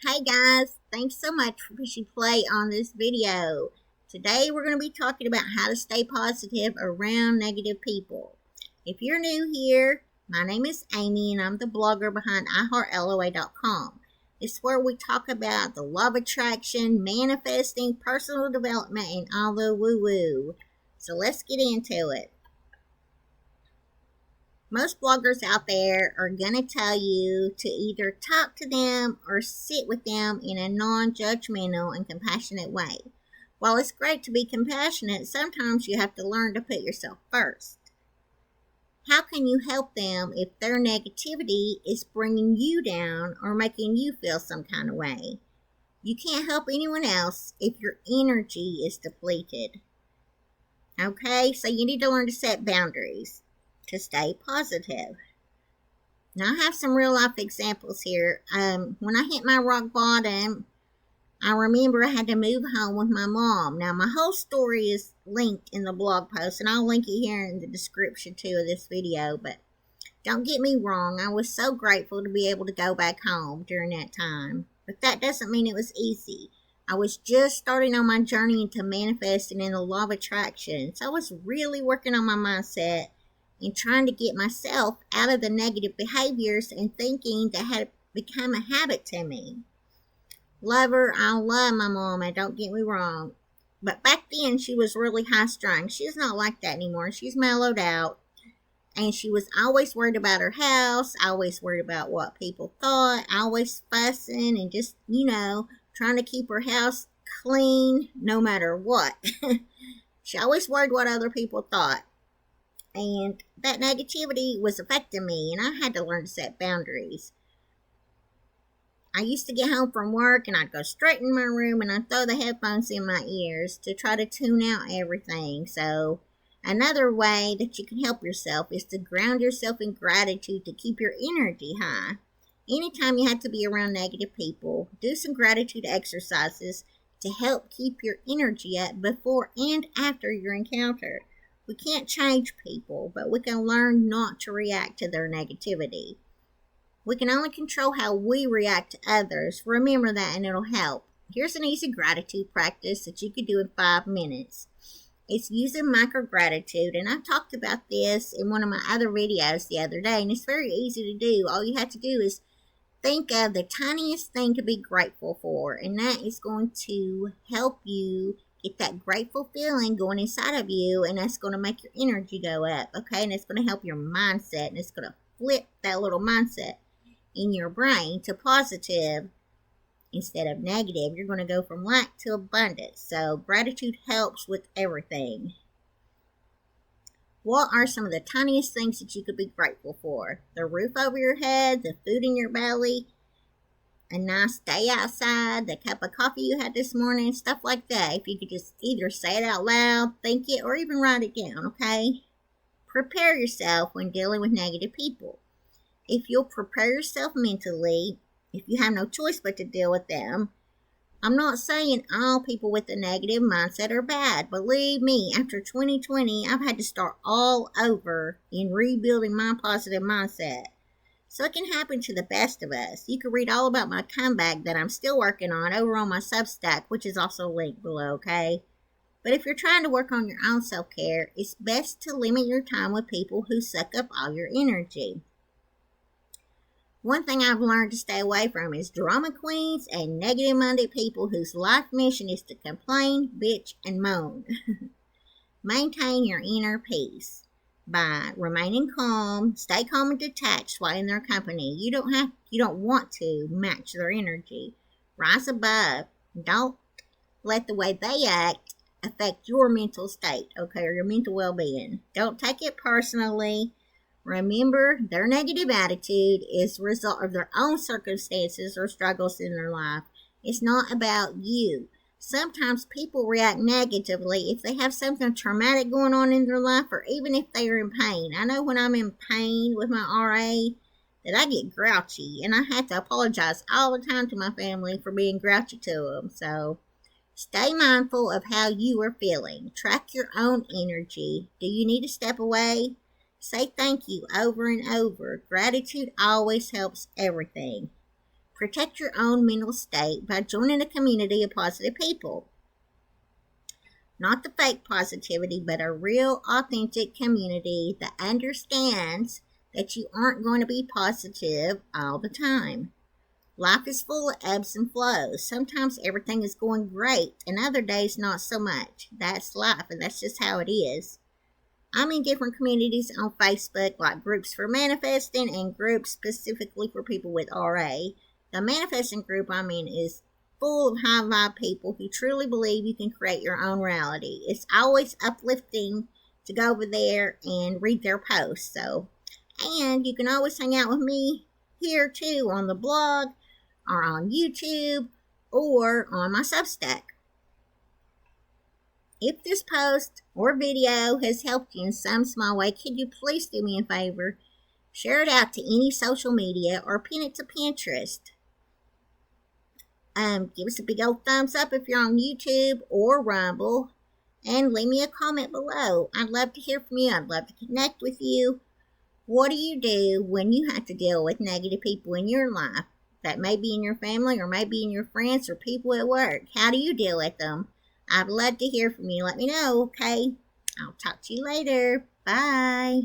Hey guys, thanks so much for pushing play on this video. Today we're going to be talking about how to stay positive around negative people. If you're new here, my name is Amy and I'm the blogger behind iHeartLOA.com. It's where we talk about the law of attraction, manifesting, personal development, and all the woo-woo. So let's get into it. Most bloggers out there are going to tell you to either talk to them or sit with them in a non-judgmental and compassionate way. While it's great to be compassionate, sometimes you have to learn to put yourself first. How can you help them if their negativity is bringing you down or making you feel some kind of way? You can't help anyone else if your energy is depleted. Okay, so you need to learn to set boundaries to stay positive. Now, I have some real life examples here. When I hit my rock bottom, I remember I had to move home with my mom. Now, my whole story is linked in the blog post, and I'll link it here in the description too of this video. But don't get me wrong, I was so grateful to be able to go back home during that time. But that doesn't mean it was easy. I was just starting on my journey into manifesting in the law of attraction, so I was really working on my mindset and trying to get myself out of the negative behaviors and thinking that had become a habit to me. Love her, I love my mom, and don't get me wrong. But back then, she was really high-strung. She's not like that anymore. She's mellowed out. And she was always worried about her house, always worried about what people thought, always fussing and just, trying to keep her house clean no matter what. She always worried what other people thought. And that negativity was affecting me, and I had to learn to set boundaries. I used to get home from work, and I'd go straight in my room, and I'd throw the headphones in my ears to try to tune out everything. So another way that you can help yourself is to ground yourself in gratitude to keep your energy high. Anytime you have to be around negative people, do some gratitude exercises to help keep your energy up before and after your encounter. We can't change people, but we can learn not to react to their negativity. We can only control how we react to others. Remember that and it'll help. Here's an easy gratitude practice that you could do in 5 minutes. It's using micro-gratitude, and I talked about this in one of my other videos the other day, and it's very easy to do. All you have to do is think of the tiniest thing to be grateful for, and that is going to help you get that grateful feeling going inside of you, and that's going to make your energy go up, okay? And it's going to help your mindset, and it's going to flip that little mindset in your brain to positive instead of negative. You're going to go from lack to abundance. So gratitude helps with everything. What are some of the tiniest things that you could be grateful for? The roof over your head, the food in your belly, a nice day outside, the cup of coffee you had this morning, stuff like that. If you could just either say it out loud, think it, or even write it down, okay? Prepare yourself when dealing with negative people. If you'll prepare yourself mentally, if you have no choice but to deal with them, I'm not saying all people with a negative mindset are bad. Believe me, after 2020, I've had to start all over in rebuilding my positive mindset. So it can happen to the best of us. You can read all about my comeback that I'm still working on over on my Substack, which is also linked below, okay? But if you're trying to work on your own self-care, it's best to limit your time with people who suck up all your energy. One thing I've learned to stay away from is drama queens and negative-minded people whose life mission is to complain, bitch, and moan. Maintain your inner peace by remaining calm, stay calm and detached while in their company. You don't want to match their energy. Rise above. Don't let the way they act affect your mental state, okay, or your mental well-being. Don't take it personally. Remember, their negative attitude is a result of their own circumstances or struggles in their life. It's not about you. Sometimes people react negatively if they have something traumatic going on in their life or even if they are in pain. I know when I'm in pain with my RA that I get grouchy, and I have to apologize all the time to my family for being grouchy to them. So stay mindful of how you are feeling. Track your own energy. Do you need to step away? Say thank you over and over. Gratitude always helps everything. Protect your own mental state by joining a community of positive people. Not the fake positivity, but a real, authentic community that understands that you aren't going to be positive all the time. Life is full of ebbs and flows. Sometimes everything is going great, and other days not so much. That's life, and that's just how it is. I'm in different communities on Facebook, like groups for manifesting and groups specifically for people with RA. The manifesting group I'm in is full of high vibe people who truly believe you can create your own reality. It's always uplifting to go over there and read their posts. And you can always hang out with me here too on the blog or on YouTube or on my Substack. If this post or video has helped you in some small way, could you please do me a favor? Share it out to any social media or pin it to Pinterest. Give us a big old thumbs up if you're on YouTube or Rumble, and leave me a comment below. I'd love to hear from you. I'd love to connect with you. What do you do when you have to deal with negative people in your life? That may be in your family or maybe in your friends or people at work. How do you deal with them? I'd love to hear from you. Let me know, okay? I'll talk to you later. Bye.